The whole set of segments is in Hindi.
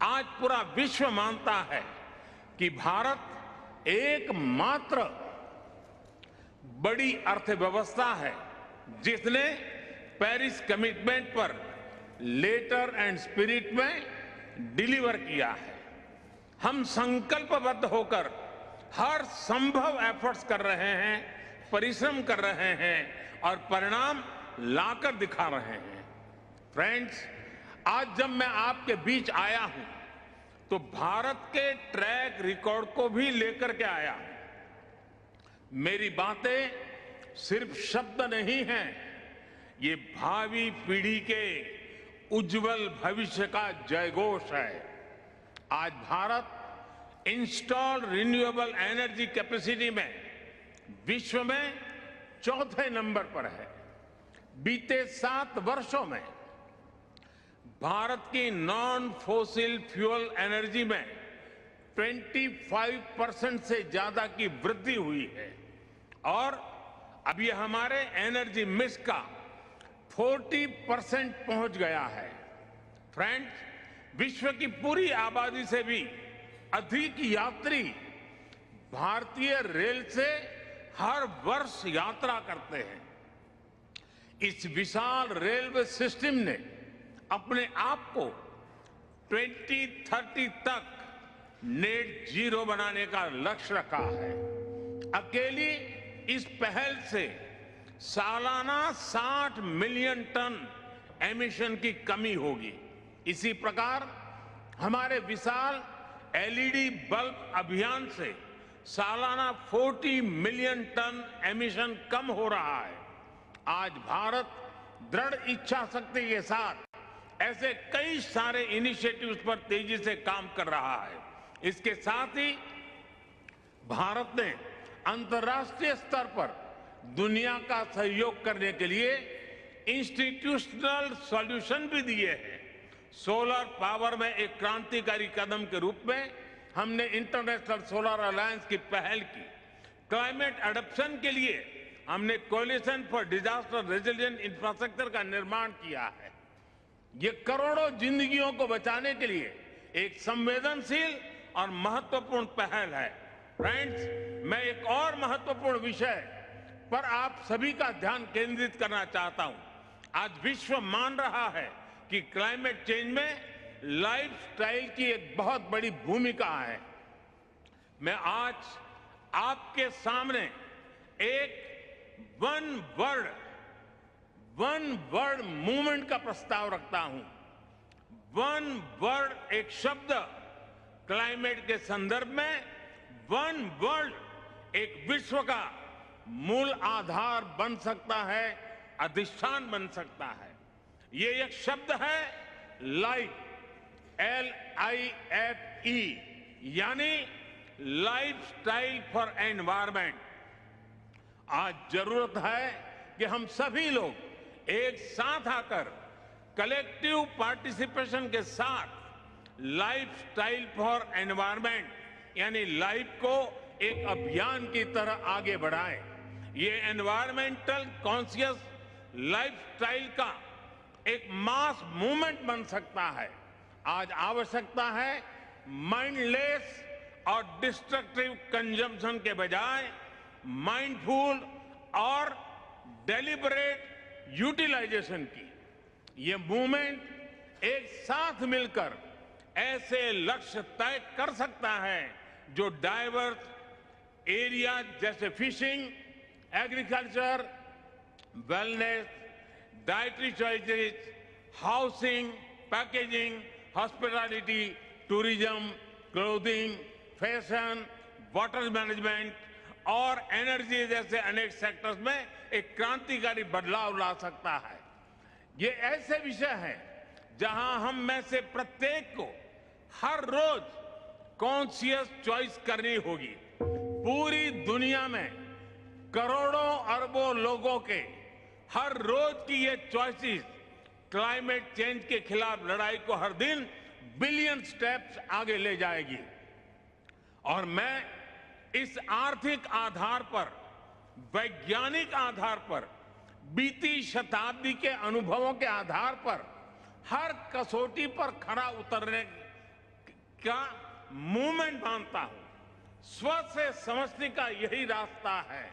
आज पूरा विश्व मानता है कि भारत एकमात्र बड़ी अर्थव्यवस्था है जिसने पेरिस कमिटमेंट पर लेटर एंड स्पिरिट में डिलीवर किया है। हम संकल्पबद्ध होकर हर संभव एफर्ट्स कर रहे हैं, परिश्रम कर रहे हैं और परिणाम लाकर दिखा रहे हैं। फ्रेंड्स, आज जब मैं आपके बीच आया हूं तो भारत के ट्रैक रिकॉर्ड को भी लेकर के आया हूं। मेरी बातें सिर्फ शब्द नहीं हैं, ये भावी पीढ़ी के उज्जवल भविष्य का जयघोष है। आज Bharat installed renewable energy capacity में विश्व में चौथे नंबर पर है। बीते 7 वर्षों में भारत की नॉन फॉसिल फ्यूल एनर्जी में 25% से ज्यादा की वृद्धि हुई है और अब ये हमारे एनर्जी मिक्स का 40% पहुंच गया है। फ्रेंड्स, विश्व की पूरी आबादी से भी अधिक यात्री भारतीय रेल से हर वर्ष यात्रा करते हैं। इस विशाल रेलवे सिस्टम ने अपने आप को 2030 तक नेट जीरो बनाने का लक्ष्य रखा है। अकेली इस पहल से सालाना 60 मिलियन टन एमिशन की कमी होगी। इसी प्रकार हमारे विशाल एलईडी बल्ब अभियान से सालाना 40 मिलियन टन एमिशन कम हो रहा है। आज भारत दृढ़ इच्छा शक्ति के साथ ऐसे कई सारे इनिशिएटिव्स पर तेजी से काम कर रहा है। इसके साथ ही भारत ने अंतर्राष्ट्रीय स्तर पर दुनिया का सहयोग करने के लिए इंस्टीट्यूशनल सॉल्यूशन भी दिए हैं। सोलर पावर में एक क्रांतिकारी कदम के रूप में हमने इंटरनेशनल सोलर अलायंस की पहल की। क्लाइमेट एडप्शन के लिए हमने coalition for disaster resilient infrastructure का निर्माण किया है। ये करोड़ों जिंदगियों को बचाने के लिए एक संवेदनशील और महत्वपूर्ण पहल है। फ्रेंड्स, मैं एक और महत्वपूर्ण विषय पर आप सभी का ध्यान केंद्रित करना चाहता हूं। आज विश्व मान रहा है कि क्लाइमेट चेंज में लाइफस्टाइल की एक बहुत बड़ी भूमिका है। मैं आज आपके सामने एक वन वर्ड मूवमेंट का प्रस्ताव रखता हूं। वन वर्ड एक शब्द क्लाइमेट के संदर्भ में वन वर्ल्ड एक विश्व का मूल आधार बन सकता है, अधिष्ठान बन सकता है। ये एक शब्द है लाइफ, LIFE, यानी लाइफस्टाइल फॉर एनवायरमेंट। आज जरूरत है कि हम सभी लोग एक साथ आकर कलेक्टिव पार्टिसिपेशन के साथ लाइफस्टाइल फॉर एनवायरमेंट यानी लाइफ को एक अभियान की तरह आगे बढ़ाएं। ये एनवायरमेंटल कॉन्शियस लाइफस्टाइल का एक मास मूवमेंट बन सकता है। आज आवश्यकता है माइंडलेस और डिस्ट्रक्टिव कंजम्पशन के बजाय माइंडफुल और डेलिबरेट यूटिलाइजेशन की। ये मूवमेंट एक साथ मिलकर ऐसे लक्ष्य तय कर सकता है जो डाइवर्स एरिया जैसे fishing, agriculture, wellness, dietary choices, housing, packaging, hospitality, tourism, clothing, fashion, water management और एनर्जी जैसे अनेक सेक्टर्स में एक क्रांतिकारी बदलाव ला सकता है। ये ऐसे विषय हैं जहां हम में से प्रत्येक को हर रोज कॉन्शियस चॉइस करनी होगी। पूरी दुनिया में करोड़ों अरबों लोगों के हर रोज की ये चॉइसेस क्लाइमेट चेंज के खिलाफ लड़ाई को हर दिन बिलियन स्टेप्स आगे ले जाएगी। और मैं इस आर्थिक आधार पर, वैज्ञानिक आधार पर, बीती शताब्दी के अनुभवों के आधार पर हर कसौटी पर खरा उतरने का मूवमेंट मानता हूं। स्व से समष्टि का यही रास्ता है,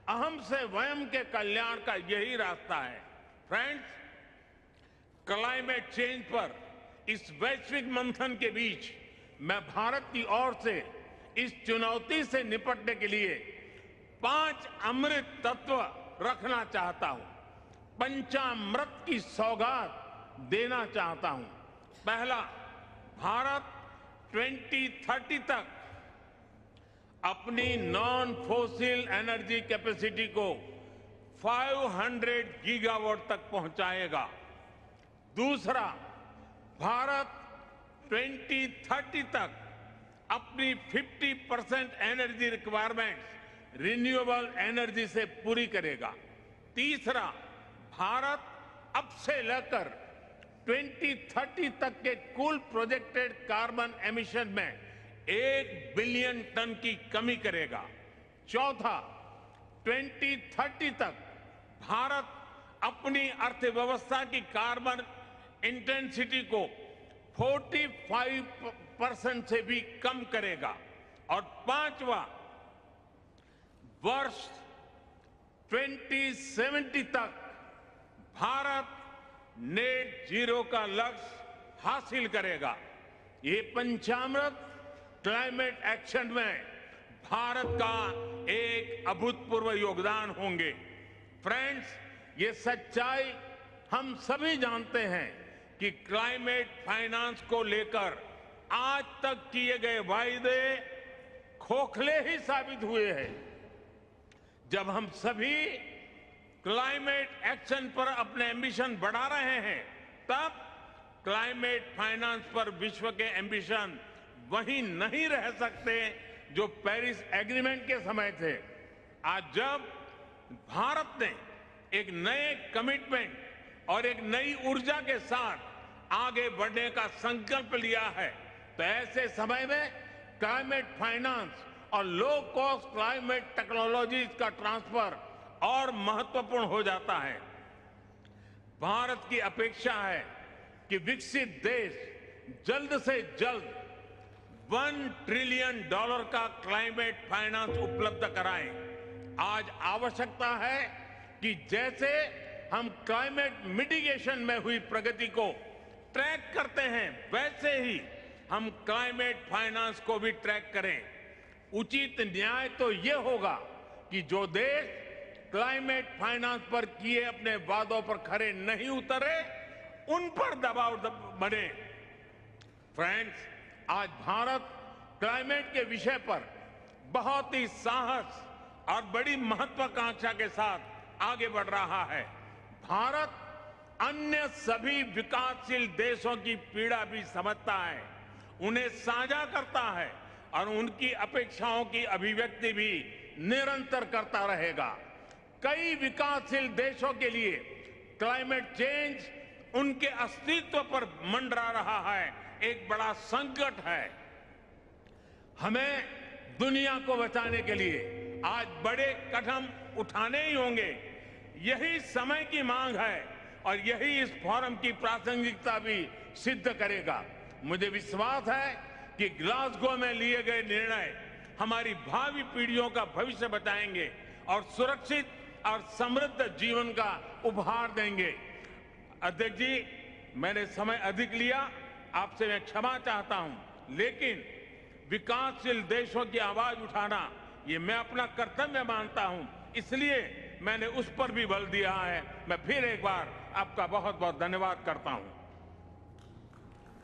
अहम से वयम के कल्याण का यही रास्ता है। फ्रेंड्स, क्लाइमेट चेंज पर इस वैश्विक मंथन के बीच मैं भारत की ओर से इस चुनौती से निपटने के लिए 5 अमृत तत्व रखना चाहता हूं, पंचामृत की सौगात देना चाहता हूं। पहला, भारत 2030 तक अपनी नॉन फोसिल एनर्जी कैपेसिटी को 500 गीगावाट तक पहुंचाएगा। दूसरा, भारत 2030 तक अपनी 50% एनर्जी रिक्वायरमेंट्स रिन्यूएबल एनर्जी से पूरी करेगा। तीसरा, भारत अब से लेकर 2030 तक के कुल प्रोजेक्टेड कार्बन एमिशन में 1 बिलियन टन की कमी करेगा। चौथा, 2030 तक भारत अपनी अर्थव्यवस्था की कार्बन इंटेंसिटी को 45% से भी कम करेगा। और पांचवा, वर्ष 2070 तक भारत नेट जीरो का लक्ष्य हासिल करेगा। ये पंचामृत क्लाइमेट एक्शन में भारत का एक अभूतपूर्व योगदान होंगे। फ्रेंड्स, ये सच्चाई हम सभी जानते हैं कि क्लाइमेट फाइनेंस को लेकर आज तक किए गए वायदे खोखले ही साबित हुए हैं। जब हम सभी क्लाइमेट एक्शन पर अपने एम्बिशन बढ़ा रहे हैं, तब क्लाइमेट फाइनेंस पर विश्व के एम्बिशन वही नहीं रह सकते जो पेरिस एग्रीमेंट के समय थे। आज जब भारत ने एक नए कमिटमेंट और एक नई ऊर्जा के साथ आगे बढ़ने का संकल्प लिया है, तो ऐसे समय में क्लाइमेट फाइनेंस और लो कॉस्ट क्लाइमेट टेक्नोलॉजीज का ट्रांसफर और महत्वपूर्ण हो जाता है। भारत की अपेक्षा है कि विकसित देश जल्द से जल्द $1 ट्रिलियन का क्लाइमेट फाइनेंस उपलब्ध कराएं। आज आवश्यकता है कि जैसे हम क्लाइमेट मिटिगेशन में हुई प्रगति को ट्रैक करते हैं, वैसे ही हम क्लाइमेट फाइनेंस को भी ट्रैक करें। उचित न्याय तो ये होगा कि जो देश क्लाइमेट फाइनेंस पर किए अपने वादों पर खरे नहीं उतरे, उन पर दबाव बने। फ्रेंड्स, आज भारत क्लाइमेट के विषय पर बहुत ही साहस और बड़ी महत्वाकांक्षा के साथ आगे बढ़ रहा है। भारत अन्य सभी विकासशील देशों की पीड़ा भी समझता है, उन्हें साझा करता है और उनकी अपेक्षाओं की अभिव्यक्ति भी निरंतर करता रहेगा। कई विकासशील देशों के लिए क्लाइमेट चेंज उनके अस्तित्व पर मंडरा रहा है, एक बड़ा संकट है। हमें दुनिया को बचाने के लिए आज बड़े कदम उठाने ही होंगे। यही समय की मांग है और यही इस फोरम की प्रासंगिकता भी सिद्ध करेगा। मुझे विश्वास है कि ग्लासगो में लिए गए निर्णय हमारी भावी पीढ़ियों का भविष्य बताएंगे और सुरक्षित और समृद्ध जीवन का उपहार देंगे। अध्यक्ष जी, मैंने समय अधिक लिया, आपसे मैं क्षमा चाहता हूं, लेकिन विकासशील देशों की आवाज उठाना ये मैं अपना कर्तव्य मानता हूं, इसलिए मैंने उस पर भी बल दिया है। मैं फिर एक बार आपका बहुत बहुत धन्यवाद करता हूं।